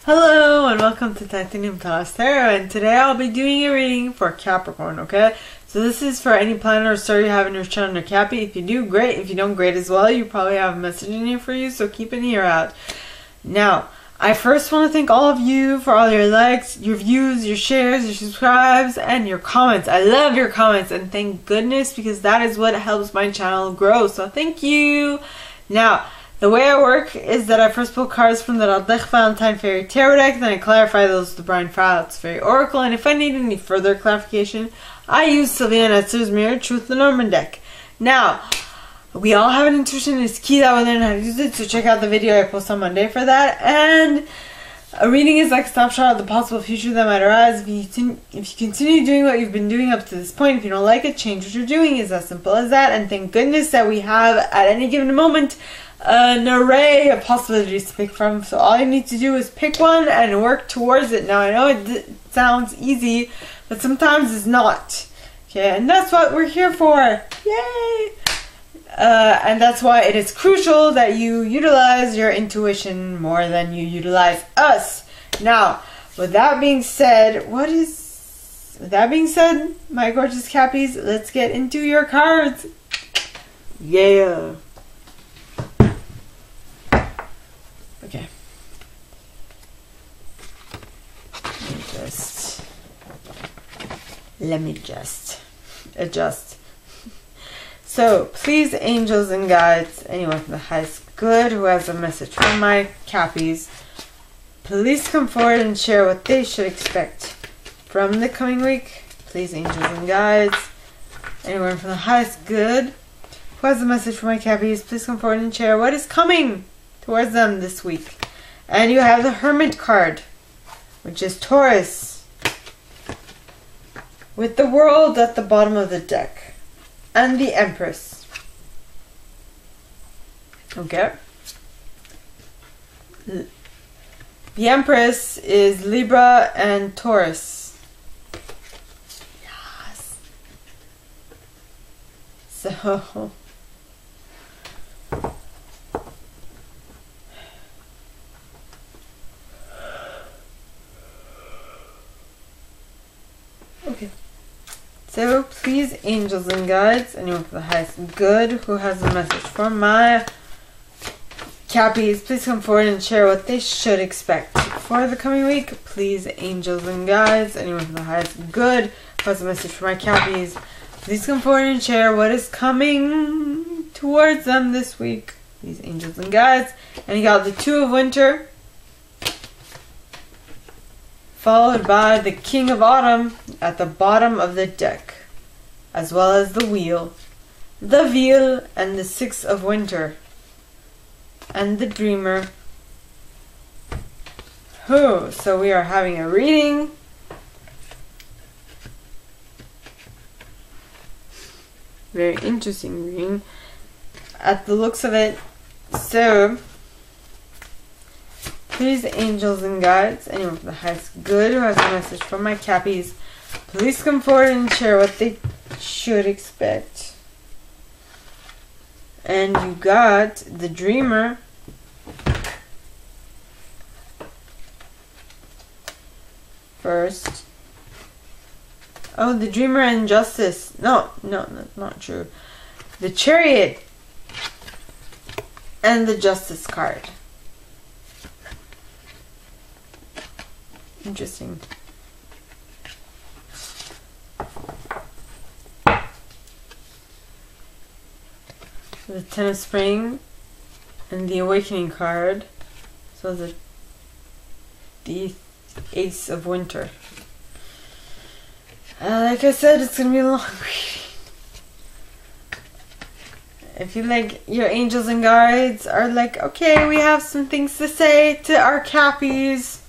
Hello and welcome to Titanium Taurus Tarot, and today I'll be doing a reading for Capricorn, okay? So this is for any planet or star you have in your chart or Cappy. If you do, great. If you don't, great as well. You probably have a message in here for you, so keep an ear out. Now, I first want to thank all of you for all your likes, your views, your shares, your subscribes, and your comments. I love your comments, and thank goodness, because that is what helps my channel grow, so thank you. Now, the way I work is that I first pull cards from the Radech Valentine Fairy Tarot deck, then I clarify those with the Brian Fouts Fairy Oracle, and if I need any further clarification, I use Sylvia Netzer's Mirror Truth Lenormand deck. Now, we all have an intuition, it's key that we learn how to use it, so check out the video I post on Monday for that. And a reading is like a snapshot of the possible future that might arise. If you continue doing what you've been doing up to this point, if you don't like it, change what you're doing. It's as simple as that. And thank goodness that we have, at any given moment, an array of possibilities to pick from. So all you need to do is pick one and work towards it. Now I know it sounds easy, but sometimes it's not. Okay, and that's what we're here for. Yay! And that's why it is crucial that you utilize your intuition more than you utilize us. Now, with that being said, my gorgeous Cappies, let's get into your cards. Yeah. Okay. Let me just adjust. So, please, angels and guides, anyone from the highest good who has a message from my Cappies, please come forward and share what they should expect from the coming week. Please, angels and guides, anyone from the highest good who has a message from my Cappies, please come forward and share what is coming towards them this week. And you have the Hermit card, which is Taurus, with the World at the bottom of the deck, and the Empress. Okay. The Empress is Libra and Taurus. Yes. So okay. So please, angels and guides, anyone for the highest good who has a message from my Cappies, please come forward and share what they should expect for the coming week. Please, angels and guides, anyone for the highest good who has a message for my Cappies, please come forward and share what is coming towards them this week. Please, angels and guides. And you got the Two of Winter, followed by the King of Autumn at the bottom of the deck, as well as the Wheel, the Veil, and the Six of Winter, and the Dreamer. Oh, so we are having a reading. Very interesting reading at the looks of it. So, please, angels and guides, anyone from the highest good who has a message from my Cappies, please come forward and share what they should expect. And you got the Dreamer, first. Oh, the Dreamer and Justice. No, that's not true. The Chariot and the Justice card. Interesting. The Ten of Spring and the Awakening card. So the Ace of Winter. Like I said, it's gonna be a long reading. I feel like your angels and guides are like, okay, we have some things to say to our Cappies.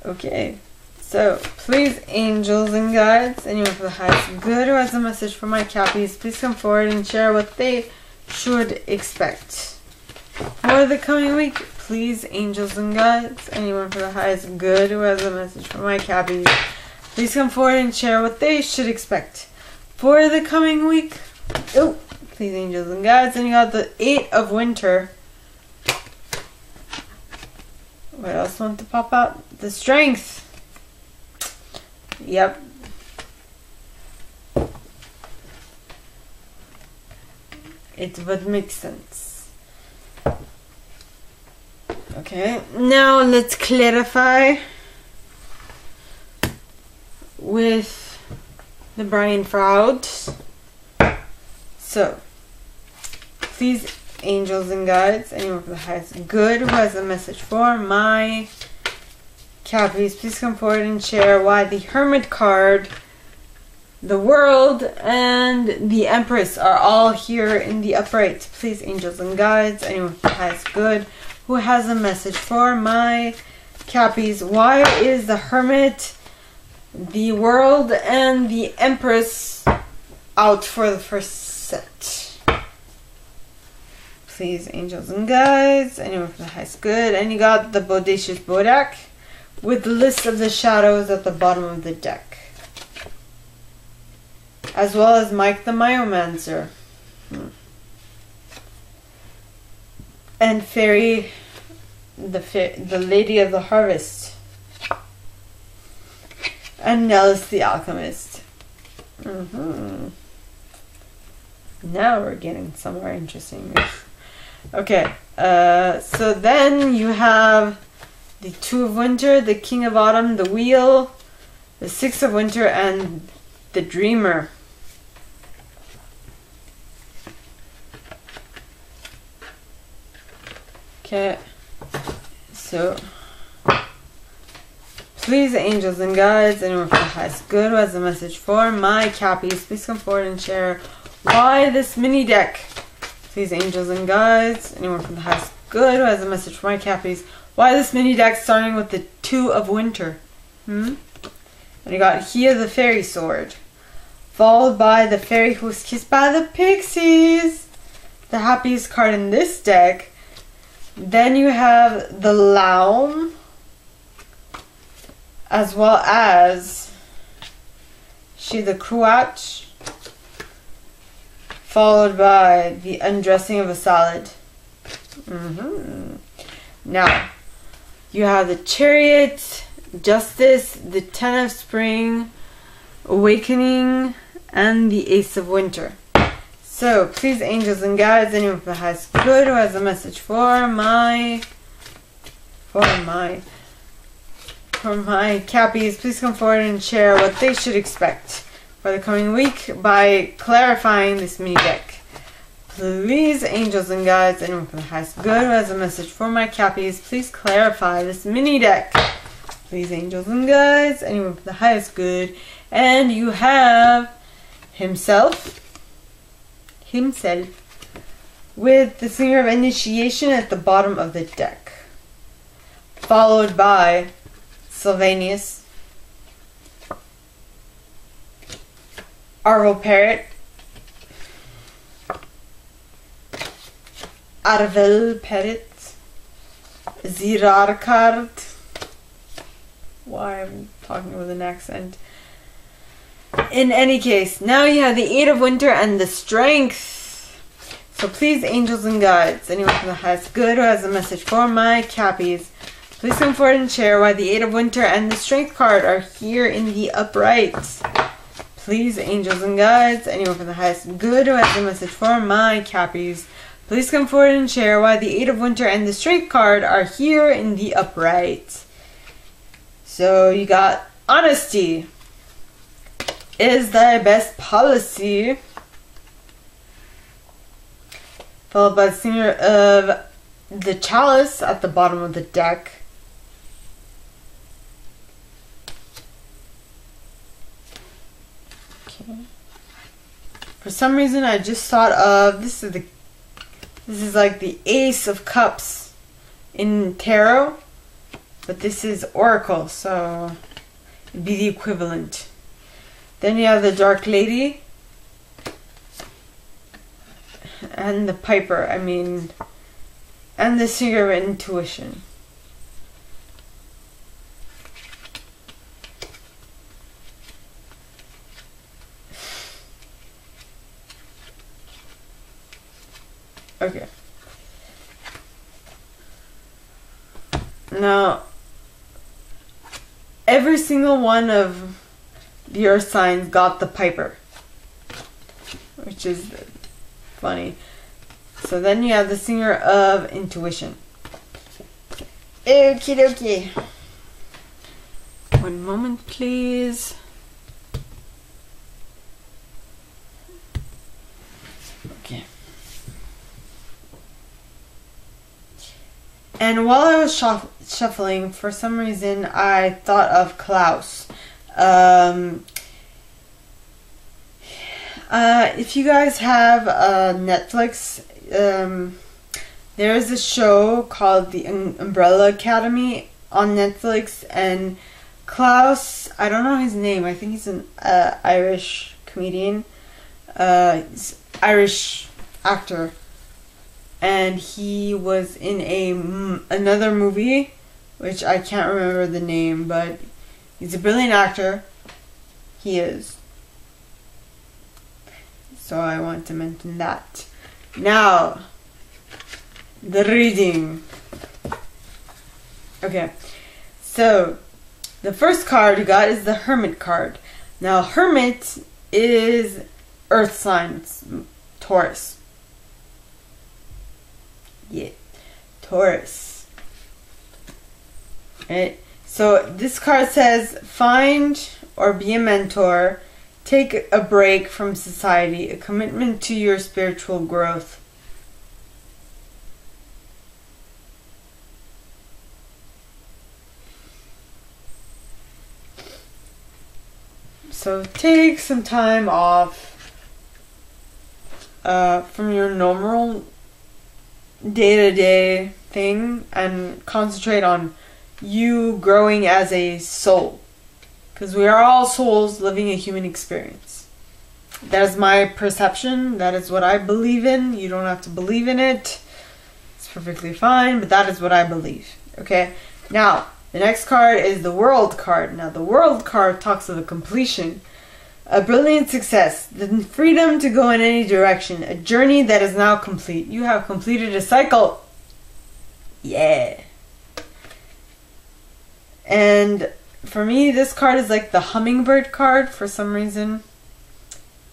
Okay, so please, angels and guides, anyone for the highest good who has a message for my Cappies, please come forward and share what they should expect for the coming week. Please, angels and guides, anyone for the highest good who has a message for my Cappies, please come forward and share what they should expect for the coming week. Oh, please, angels and guides, and you got the Eight of Winter, What else want to pop out? The Strength. Yep. It would make sense. Okay, now let's clarify with the Brian Froud. So, please, angels and guides, anyone for the highest good who has a message for my Cappies, please come forward and share why the Hermit card, the World, and the Empress are all here in the upright. Please, angels and guides, anyone for the highest good who has a message for my Cappies, why is the Hermit, the World, and the Empress out for the first set? Please, angels and guides, anyone for the highest good. And you got the Bodacious Bodak with the list of the shadows at the bottom of the deck, as well as Mike the Myomancer. And Fairy, the Lady of the Harvest. And Nellis the Alchemist. Now we're getting somewhere interesting. Okay, so then you have the Two of Winter, the King of Autumn, the Wheel, the Six of Winter, and the Dreamer. Okay, so please, angels and guides, anyone for the highest good who has a message for my Cappies, please come forward and share why this mini deck. Please, angels and guides, anyone from the highest good who has a message for my Cappies, why this mini deck starting with the Two of Winter. And you got here the Fairy Sword, followed by the Fairy who was kissed by the Pixies, the happiest card in this deck. Then you have the Laum, as well as She the Cruach, followed by the Undressing of a Salad. Now, you have the Chariot, Justice, the Ten of Spring, Awakening, and the Ace of Winter. So, please, angels and guides, anyone for the highest good who has a message for my Cappies, please come forward and share what they should expect for the coming week by clarifying this mini deck. Please, angels and guides, anyone for the highest good who has a message for my Cappies, please clarify this mini deck. Please, angels and guides, anyone for the highest good. And you have himself, with the Singer of Initiation at the bottom of the deck, followed by Sylvanus, Arvo Parrot, Arvel Parrot, Zirarkard. Why I'm talking with an accent. In any case, now you have the Eight of Winter and the Strength. So please, angels and guides, anyone from the highest good who has a message for my Cappies, please come forward and share why the Eight of Winter and the Strength card are here in the upright. Please, angels and guides, anyone from the highest good who has a message for my Cappies, please come forward and share why the Eight of Winter and the Strength card are here in the upright. So you got Honesty is thy best policy, followed by the Singer of the Chalice at the bottom of the deck. Okay. For some reason, I just thought of this is like the Ace of Cups in tarot, but this is Oracle, so it'd be the equivalent. Then you have the Dark Lady and the Piper, and the Singer of Intuition. Okay. Now, every single one of the earth signs got the piper, which is funny. So then you have the singer of intuition. Okie dokie. One moment, please. Okay. And while I was shuffling, for some reason, I thought of Klaus. If you guys have Netflix, there is a show called The Umbrella Academy on Netflix, and Klaus, I don't know his name, I think he's an Irish comedian, he's Irish actor, and he was in another movie, which I can't remember the name, but he's a brilliant actor. He is. So I want to mention that. Now, the reading. Okay, so the first card you got is the Hermit card. Now, Hermit is earth signs, Taurus. Yeah, Taurus. Right. So this card says, find or be a mentor, take a break from society, a commitment to your spiritual growth. So take some time off from your normal day-to-day thing and concentrate on you growing as a soul, because we are all souls living a human experience. That is my perception. That is what I believe in. You don't have to believe in it. It's perfectly fine, but that is what I believe. Okay, now the next card is the World card. Now the World card talks of a completion, a brilliant success, the freedom to go in any direction, a journey that is now complete. You have completed a cycle. Yeah. And for me, this card is like the hummingbird card for some reason.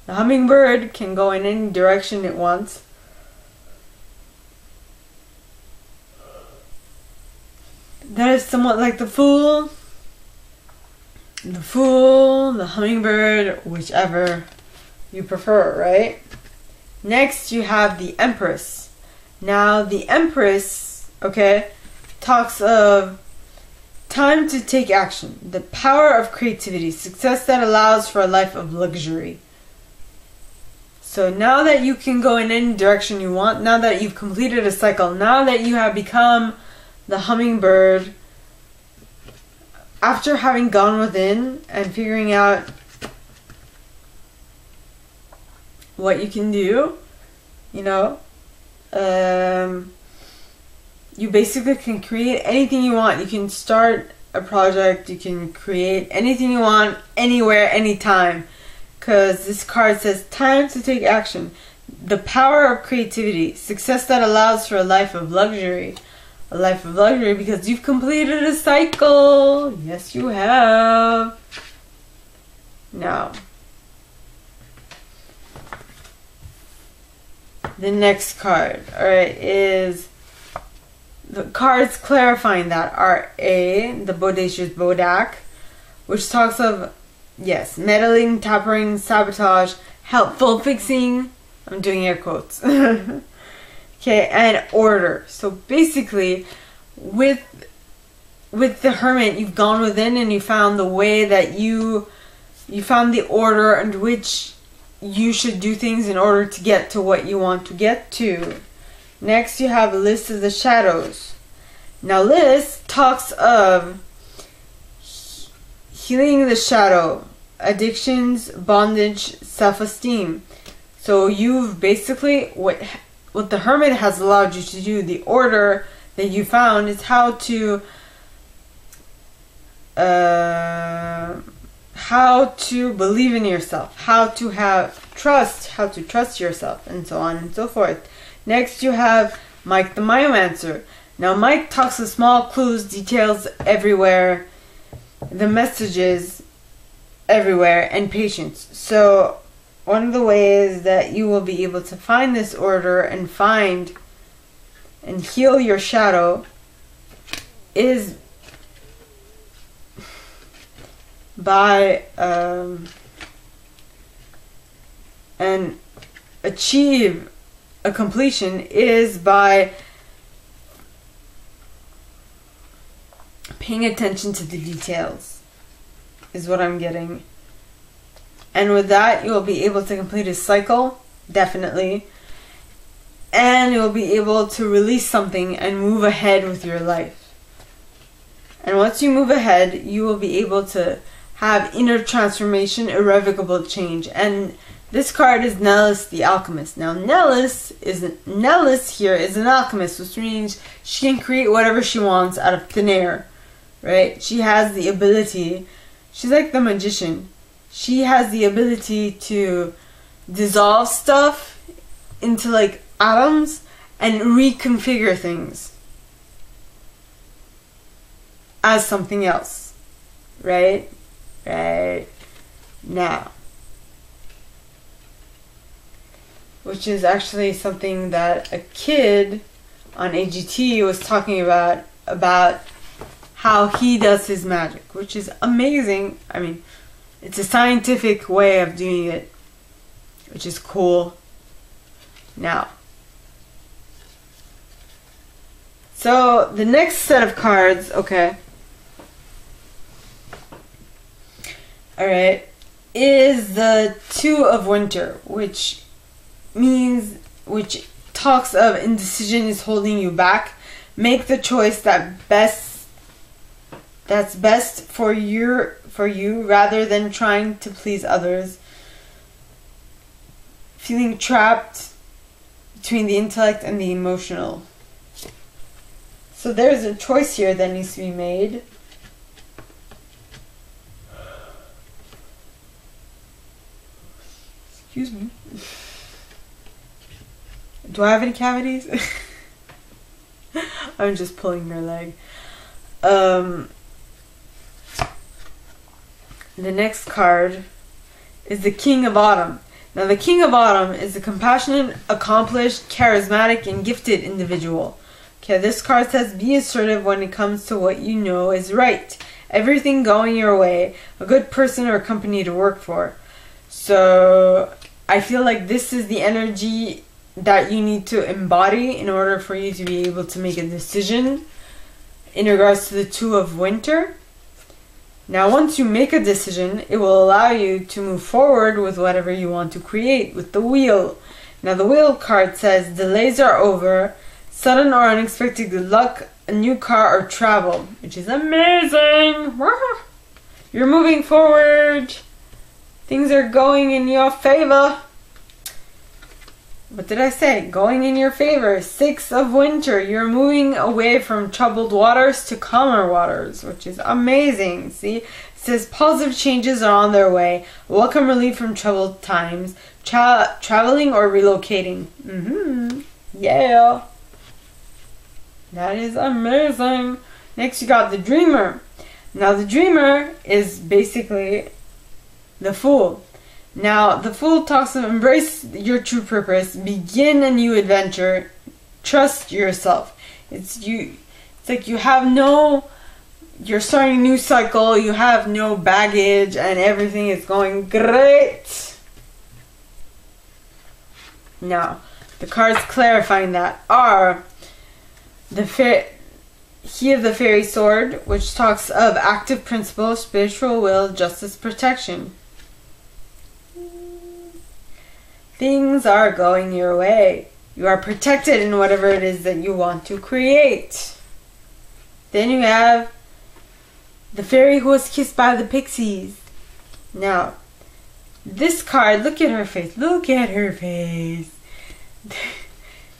The hummingbird can go in any direction it wants. That is somewhat like the Fool. The Fool, the hummingbird, whichever you prefer, right? Next, you have the Empress. Now, the Empress, okay, talks of time to take action, the power of creativity, success that allows for a life of luxury. So now that you can go in any direction you want, now that you've completed a cycle, now that you have become the hummingbird, after having gone within and figuring out what you can do, you know, you basically can create anything you want. You can start a project, you can create anything you want, anywhere, anytime. Because this card says, time to take action. The power of creativity. Success that allows for a life of luxury. A life of luxury because you've completed a cycle. Yes, you have. Now, the next card, alright, is the cards clarifying that are A, the Bodacious Bodak, which talks of, yes, meddling, tampering, sabotage, helpful fixing, I'm doing air quotes. Okay, and order. So basically, with the Hermit, you've gone within and you found the way that you found the order in which you should do things in order to get to what you want to get to. Next, you have List of the Shadows. Now, List talks of healing the shadow, addictions, bondage, self-esteem. So you've basically, what the Hermit has allowed you to do, the order that you found, is how to believe in yourself, how to have trust, how to trust yourself, and so on and so forth. Next, you have Mike the Myomancer. Now Mike talks of small clues, details everywhere, the messages everywhere, and patience. So one of the ways that you will be able to find this order and find and heal your shadow is by and achieve a completion is by paying attention to the details, is what I'm getting. And with that, you will be able to complete a cycle, definitely. And you will be able to release something and move ahead with your life. And once you move ahead, you will be able to have inner transformation, irrevocable change. And this card is Nellis the Alchemist. Now Nellis here is an alchemist, which means she can create whatever she wants out of thin air. Right? She has the ability, she's like the magician. She has the ability to dissolve stuff into like atoms and reconfigure things as something else. Right? Right. Now, which is actually something that a kid on AGT was talking about how he does his magic, which is amazing. I mean, it's a scientific way of doing it, which is cool. Now, so the next set of cards, okay, alright, is the Two of Winter, which talks of indecision is holding you back. Make the choice that's best for you rather than trying to please others. Feeling trapped between the intellect and the emotional. So there's a choice here that needs to be made. Excuse me. Do I have any cavities? I'm just pulling your leg. The next card is the King of Autumn. Now the King of Autumn is a compassionate, accomplished, charismatic, and gifted individual. Okay, this card says be assertive when it comes to what you know is right. Everything going your way. A good person or company to work for. So I feel like this is the energy that you need to embody in order for you to be able to make a decision in regards to the Two of Winter. Now once you make a decision, it will allow you to move forward with whatever you want to create with the Wheel. Now the Wheel card says delays are over, sudden or unexpected good luck, a new car or travel, which is amazing. You're moving forward. Things are going in your favor. What did I say? Going in your favor. Six of Winter. You're moving away from troubled waters to calmer waters, which is amazing. See? It says positive changes are on their way. Welcome relief from troubled times. Traveling or relocating. Yeah. That is amazing. Next you got the Dreamer. Now the Dreamer is basically the Fool. Now, the Fool talks of embrace your true purpose, begin a new adventure, trust yourself. It's like you have you're starting a new cycle, you have no baggage, and everything is going great. Now, the cards clarifying that are He of the Fairy Sword, which talks of active principle, spiritual will, justice, protection. Things are going your way. You are protected in whatever it is that you want to create. Then you have the fairy who was kissed by the pixies. Now, this card, look at her face. Look at her face.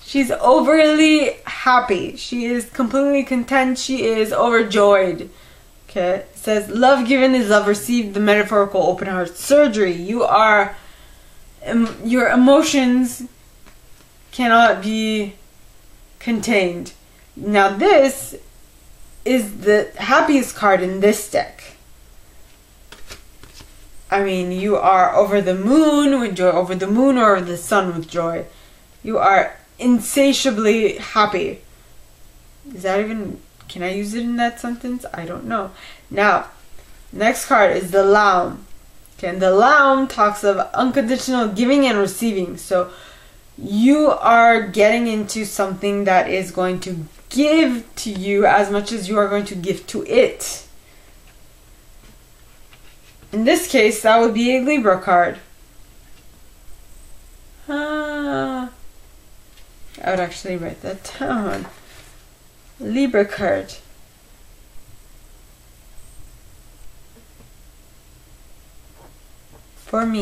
She's overly happy. She is completely content. She is overjoyed. Okay, it says, love given is love received, the metaphorical open heart surgery. Your emotions cannot be contained. Now this is the happiest card in this deck. I mean, you are over the moon with joy, over the moon or over the sun with joy. You are insatiably happy. Is that even, can I use it in that sentence? I don't know. Now, next card is the Laum. Okay, and the Laum talks of unconditional giving and receiving. So you are getting into something that is going to give to you as much as you are going to give to it. In this case, that would be a Libra card. I would actually write that down. Libra card. For me.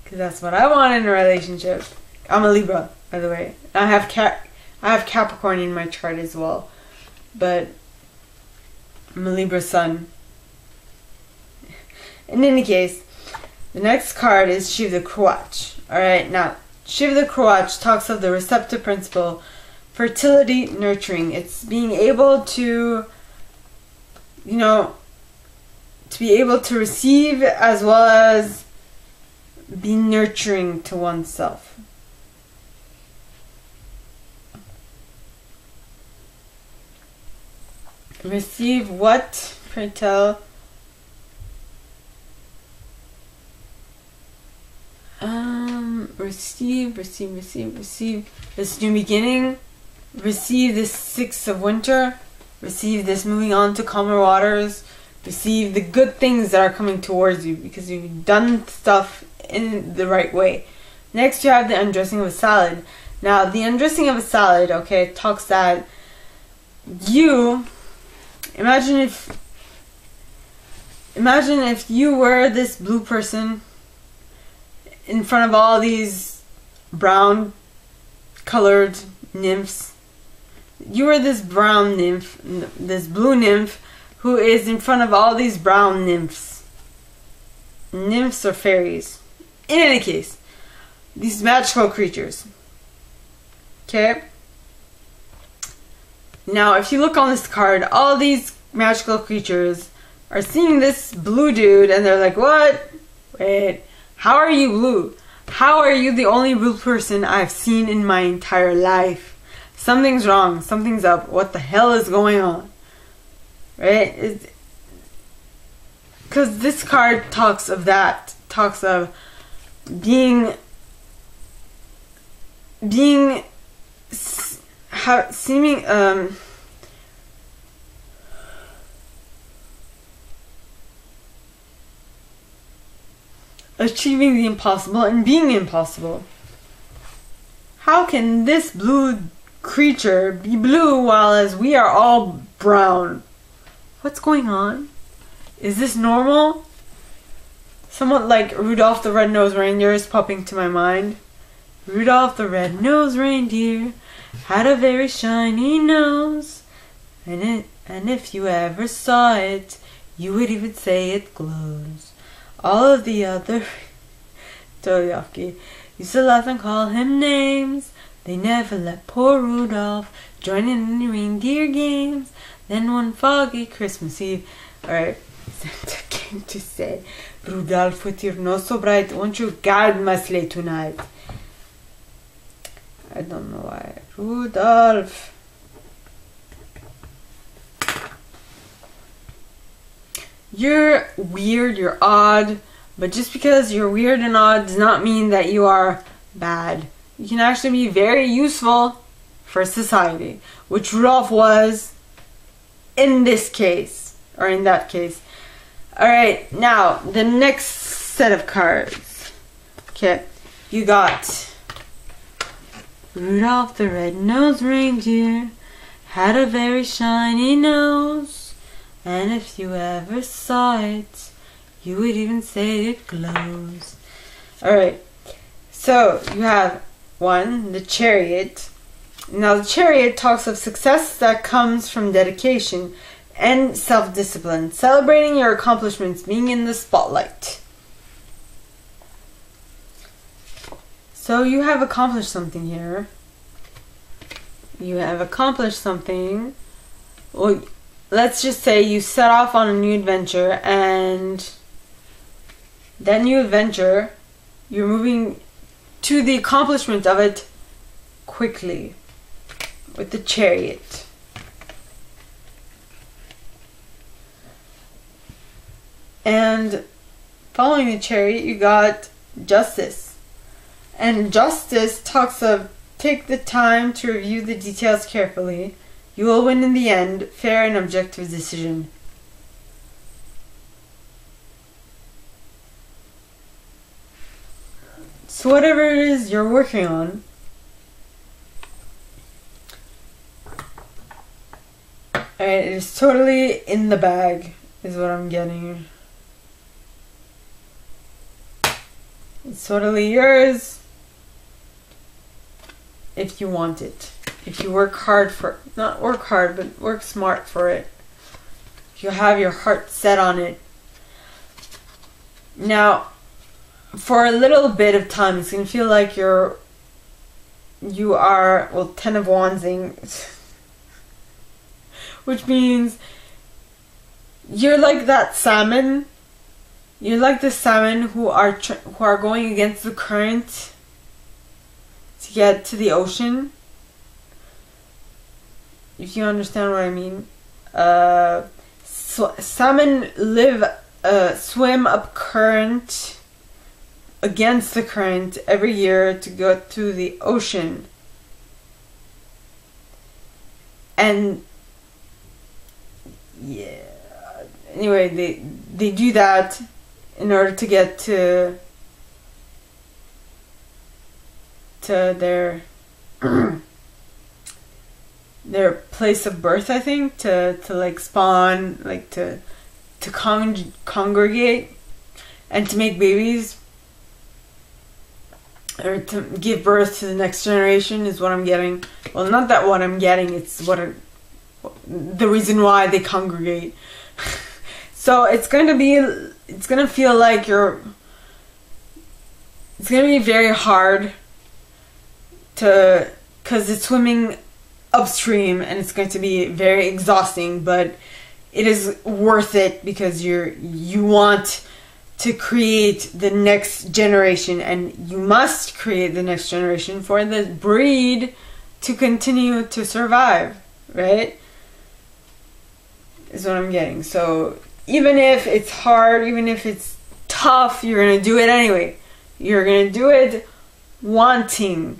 Because that's what I want in a relationship. I'm a Libra, by the way. I have Capricorn in my chart as well. But I'm a Libra sun. In any case, the next card is Shiva the Kruach. Alright, now, Shiva the Kruach talks of the receptive principle, fertility, nurturing. It's being able to, you know, to be able to receive as well as be nurturing to oneself. Receive what? Pray tell. Receive this new beginning. Receive this 6 of winter. Receive this moving on to calmer waters. Receive the good things that are coming towards you because you've done stuff in the right way. Next, you have the undressing of a salad. Now, the undressing of a salad, okay, talks that you imagine if you were this blue person in front of all these brown colored nymphs. You are this brown nymph, this blue nymph, who is in front of all these brown nymphs. Nymphs or fairies. In any case, these magical creatures. Okay? Now, if you look on this card, all these magical creatures are seeing this blue dude and they're like, what? Wait. How are you blue? How are you the only blue person I've seen in my entire life? Something's wrong. Something's up. What the hell is going on? Right? Because this card talks of that. Talks of being achieving the impossible and being impossible. How can this blue creature be blue while as we are all brown? What's going on? Is this normal? Somewhat like Rudolph the Red-Nosed Reindeer is popping to my mind. Rudolph the Red-Nosed Reindeer had a very shiny nose, and if you ever saw it, you would even say it glows. All of the other totally off key used to laugh and call him names. They never let poor Rudolph join in any reindeer games. Then one foggy Christmas Eve, alright, Santa came to say, Rudolph, with your nose so bright, won't you guard my sleigh tonight? I don't know why. Rudolph. You're weird, you're odd, but just because you're weird and odd does not mean that you are bad. You can actually be very useful for society, which Rudolph was in this case, or in that case. Alright, now, the next set of cards. Okay, you got Rudolph the Red-Nosed Reindeer had a very shiny nose. And if you ever saw it, you would even say it glows. Alright, so you have one, the Chariot. Now the Chariot talks of success that comes from dedication and self-discipline, celebrating your accomplishments, being in the spotlight. So you have accomplished something here. you have accomplished something. Well, let's just say you set off on a new adventure, and that new adventure, you're moving to the accomplishment of it quickly with the chariot. And following the chariot, you got justice. And justice talks of take the time to review the details carefully. You will win in the end, fair and objective decision. So whatever it is you're working on, it is totally in the bag, is what I'm getting. It's totally yours if you want it. If you work hard for, not work hard, but work smart for it. If you have your heart set on it. Now, for a little bit of time, it's going to feel like you are, well, 10 of Wandsing, which means you're like that salmon. You're like the salmon who are going against the current to get to the ocean. If you understand what I mean. Salmon swim up current against the current every year to go to the ocean. And yeah, anyway, they do that in order to get to their their place of birth, I think, to like spawn, like to congregate and to make babies, or to give birth to the next generation, is what I'm getting. Well, not that what I'm getting, it's the reason why they congregate. So it's gonna feel like it's gonna be very hard because it's swimming upstream, and it's going to be very exhausting, but it is worth it because you want to create the next generation, and you must create the next generation for the breed to continue to survive, right? Is what I'm getting. So even if it's hard, even if it's tough, you're gonna do it anyway. You're gonna do it wantingly,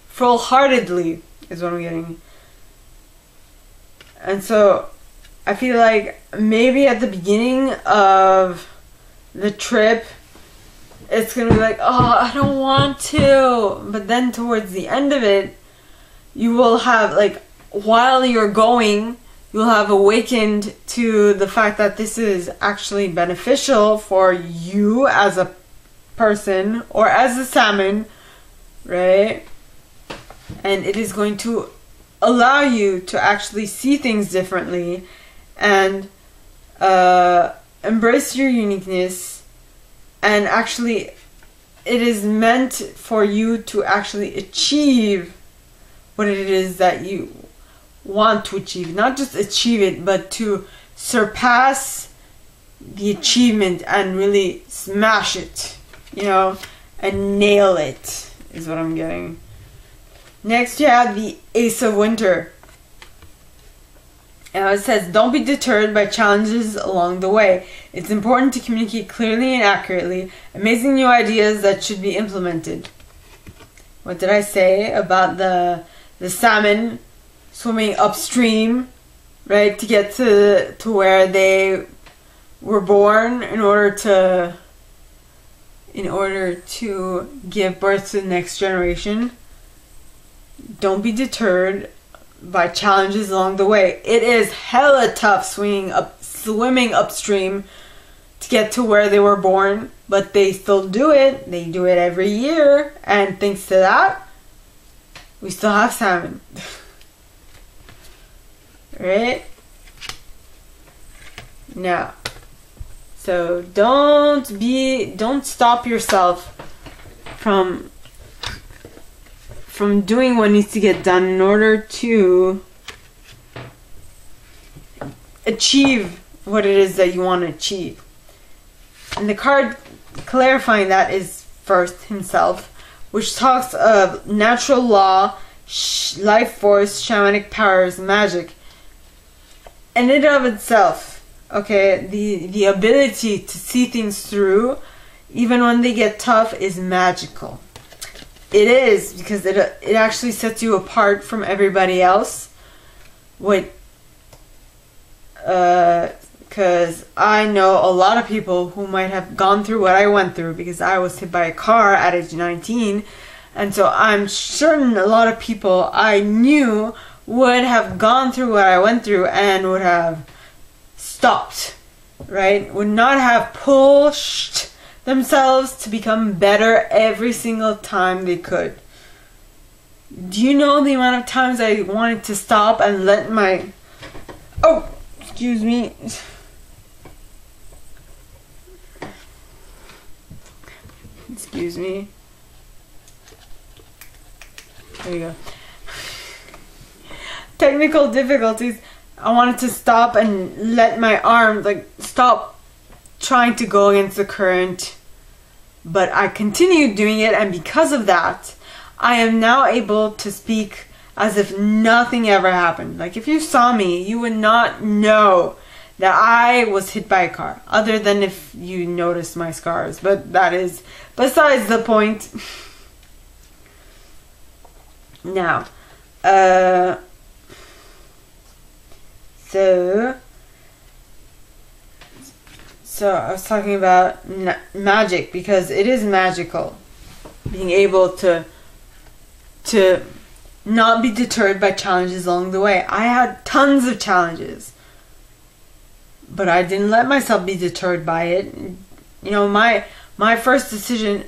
full-heartedly, is what I'm getting. And so I feel like maybe at the beginning of the trip, it's gonna be like, oh, I don't want to. But then towards the end of it, you will have, like, while you're going, you'll have awakened to the fact that this is actually beneficial for you as a person or as a salmon, right? And it is going to allow you to actually see things differently and embrace your uniqueness. And actually, it is meant for you to actually achieve what it is that you want to achieve. Not just achieve it, but to surpass the achievement and really smash it, you know, and nail it, is what I'm getting. Next, you have the Ace of Winter. And it says, don't be deterred by challenges along the way. It's important to communicate clearly and accurately, amazing new ideas that should be implemented. What did I say about the salmon swimming upstream, right, to get to where they were born in order to give birth to the next generation? Don't be deterred by challenges along the way. It is hella tough swimming upstream to get to where they were born, but they still do it. They do it every year, and thanks to that, we still have salmon. Right? Now, so don't stop yourself from from doing what needs to get done in order to achieve what it is that you want to achieve. And the card clarifying that is first himself, which talks of natural law, life force, shamanic powers, magic. And in and of itself, okay, the ability to see things through, even when they get tough, is magical. It is, because it actually sets you apart from everybody else. Because I know a lot of people who might have gone through what I went through, because I was hit by a car at age 19. And so I'm certain a lot of people I knew would have gone through what I went through and would have stopped, right? Would not have pushed themselves to become better every single time they could. Do you know the amount of times I wanted to stop and let my... Oh, excuse me. Excuse me. There you go. Technical difficulties. I wanted to stop and let my arm, like, stop trying to go against the current. But I continued doing it, and because of that, I am now able to speak as if nothing ever happened. Like, if you saw me, you would not know that I was hit by a car, other than if you noticed my scars. But that is besides the point. Now, so I was talking about magic, because it is magical. Being able to not be deterred by challenges along the way. I had tons of challenges, but I didn't let myself be deterred by it. You know, my first decision,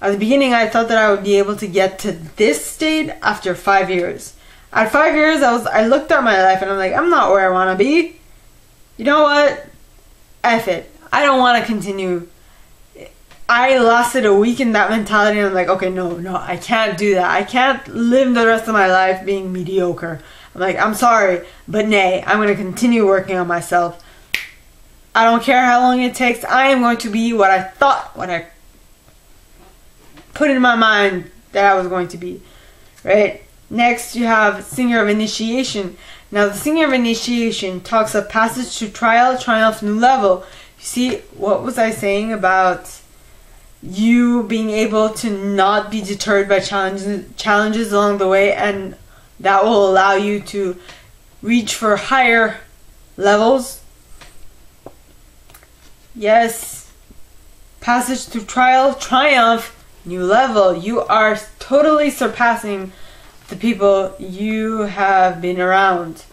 at the beginning I thought that I would be able to get to this state after 5 years. At 5 years, I looked at my life and I'm like, I'm not where I want to be. You know what? F it. I don't want to continue. I lasted a week in that mentality and I'm like, okay, no, I can't do that. I can't live the rest of my life being mediocre. I'm like, I'm sorry, but nay, I'm going to continue working on myself. I don't care how long it takes. I am going to be what I put in my mind that I was going to be, right? Next, you have Singer of Initiation. Now, the Singer of Initiation talks of passage to trial, triumph, new level. You see, what was I saying about you being able to not be deterred by challenges along the way, and that will allow you to reach for higher levels? Yes. Passage through trial, triumph, new level. You are totally surpassing the people you have been around.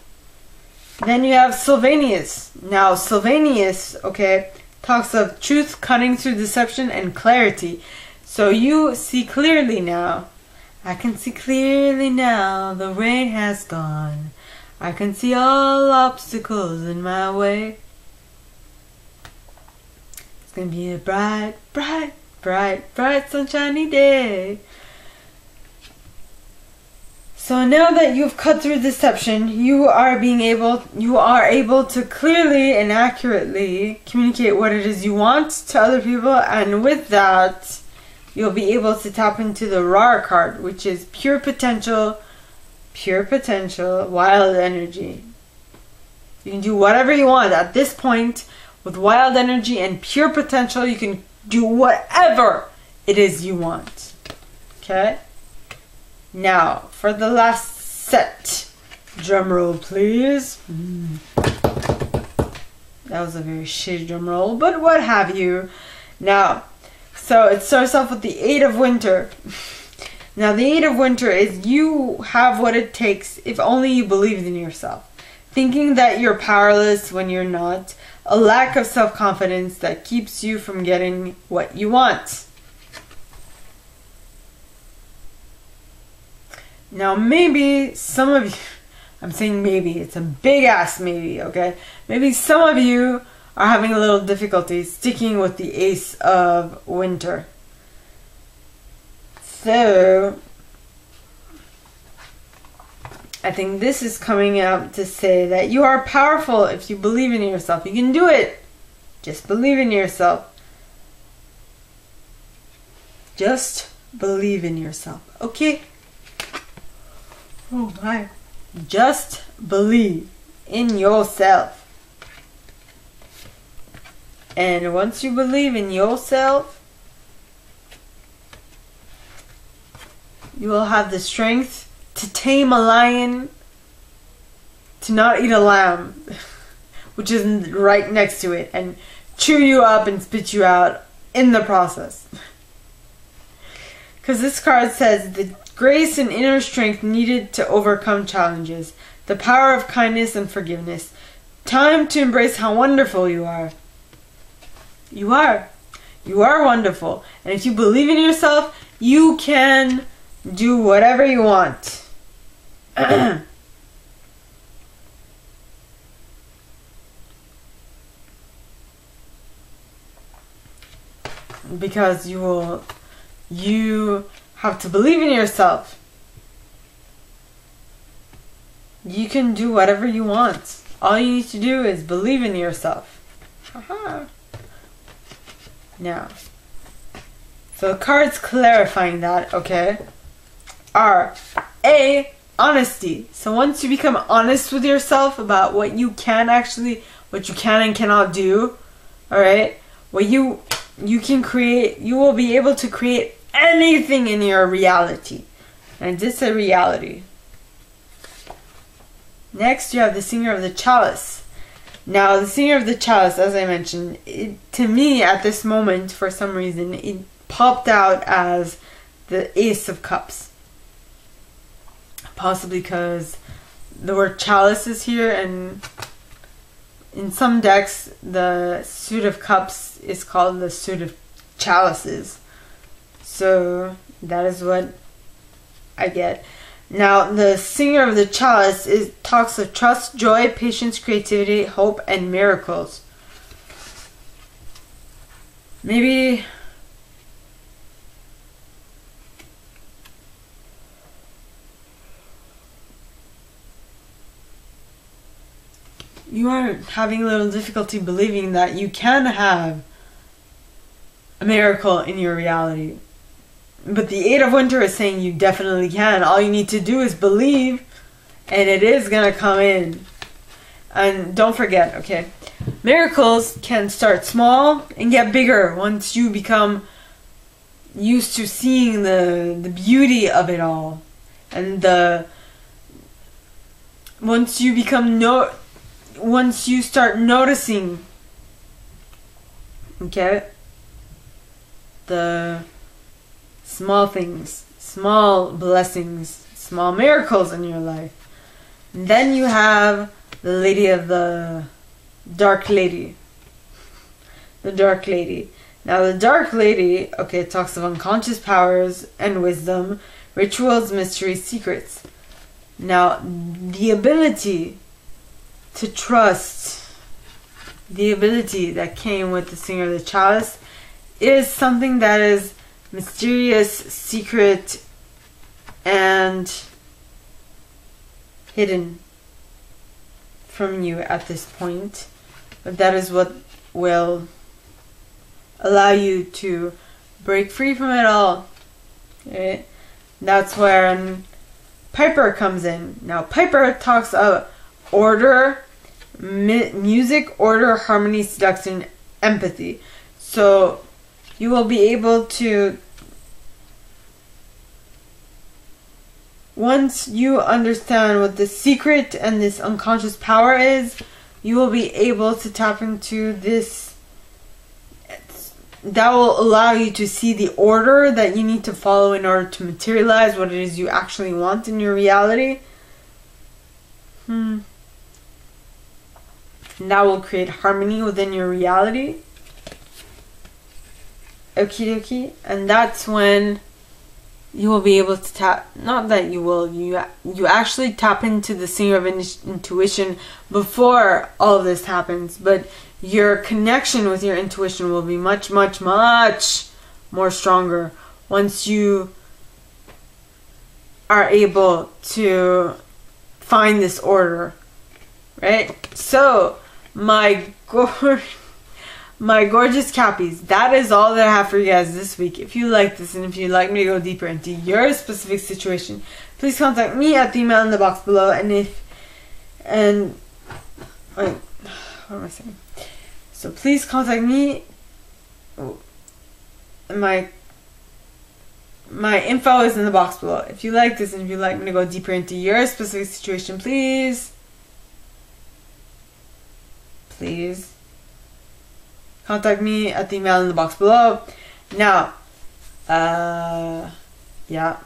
Then you have Sylvanus. Now, Sylvanus, okay, talks of truth cutting through deception and clarity. So you see clearly now. I can see clearly now. The rain has gone. I can see all obstacles in my way. It's gonna be a bright, bright, bright, bright sunshiny day. So now that you've cut through deception, you are able to clearly and accurately communicate what it is you want to other people, and with that, you'll be able to tap into the Ra card, which is pure potential, wild energy. You can do whatever you want at this point. With wild energy and pure potential, you can do whatever it is you want. Okay? Now, for the last set. Drum roll, please. That was a very shitty drum roll, but what have you. Now, so it starts off with the Eight of Winter. Now, the Eight of Winter is you have what it takes if only you believed in yourself. Thinking that you're powerless when you're not. A lack of self-confidence that keeps you from getting what you want. Now, maybe some of you, I'm saying maybe, it's a big ass maybe, okay? Maybe some of you are having a little difficulty sticking with the Ace of Winter. So, I think this is coming out to say that you are powerful if you believe in yourself. You can do it. Just believe in yourself. Just believe in yourself. Okay? Oh my. Just believe in yourself. And once you believe in yourself, you will have the strength to tame a lion, to not eat a lamb, which is right next to it, and chew you up and spit you out in the process. Because this card says the grace and inner strength needed to overcome challenges, the power of kindness and forgiveness. Time to embrace how wonderful you are. You are. You are wonderful. And if you believe in yourself, you can do whatever you want. Because you have to believe in yourself. You can do whatever you want. All you need to do is believe in yourself. Haha. Now, so the cards clarifying that, okay, are A, honesty. So once you become honest with yourself about what you can and cannot do, alright, what you can create, you will be able to create anything in your reality. And this is a reality. Next, you have the Singer of the Chalice. Now, the Singer of the Chalice, as I mentioned, to me at this moment, for some reason, it popped out as the Ace of Cups. Possibly because the word chalice is here, and in some decks, the suit of cups is called the suit of chalices. So, that is what I get. Now, the Singer of the Chalice talks of trust, joy, patience, creativity, hope, and miracles. Maybe you are having a little difficulty believing that you can have a miracle in your reality. But the Eight of Winter is saying you definitely can. All you need to do is believe, and it is going to come in. And don't forget, okay, miracles can start small and get bigger once you become used to seeing the beauty of it all. And once you start noticing, okay, the small things, small blessings, small miracles in your life. And then you have the Lady of the Dark Lady. The Dark Lady. Now the Dark Lady, okay, it talks of unconscious powers and wisdom, rituals, mysteries, secrets. Now, the ability to trust, the ability that came with the Singer of the Chalice, is something that is mysterious, secret, and hidden from you at this point. But that is what will allow you to break free from it all. Okay? That's where Piper comes in. Now, Piper talks of order, music, order, harmony, seduction, empathy. So you will be able to, once you understand what the secret and this unconscious power is, you will be able to tap into this. That will allow you to see the order that you need to follow in order to materialize what it is you actually want in your reality. And that will create harmony within your reality. Okie dokie. And that's when you will be able to tap, not that you will, you actually tap into the Singer of Intuition before all of this happens, but your connection with your intuition will be much, much, much more stronger once you are able to find this order, right? So my gorgeous cappies, that is all that I have for you guys this week. If you like this and if you'd like me to go deeper into your specific situation, please contact me at the email in the box below. Wait, what am I saying? So please contact me. My info is in the box below. If you like this and if you'd like me to go deeper into your specific situation, please contact me at the email in the box below. Now, yeah.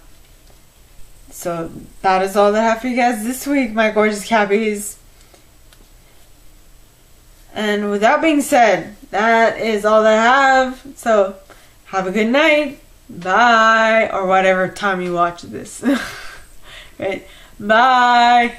So that is all that I have for you guys this week, my gorgeous cappies. And with that being said, that is all that I have. So have a good night. Bye. Or whatever time you watch this. Right? Bye.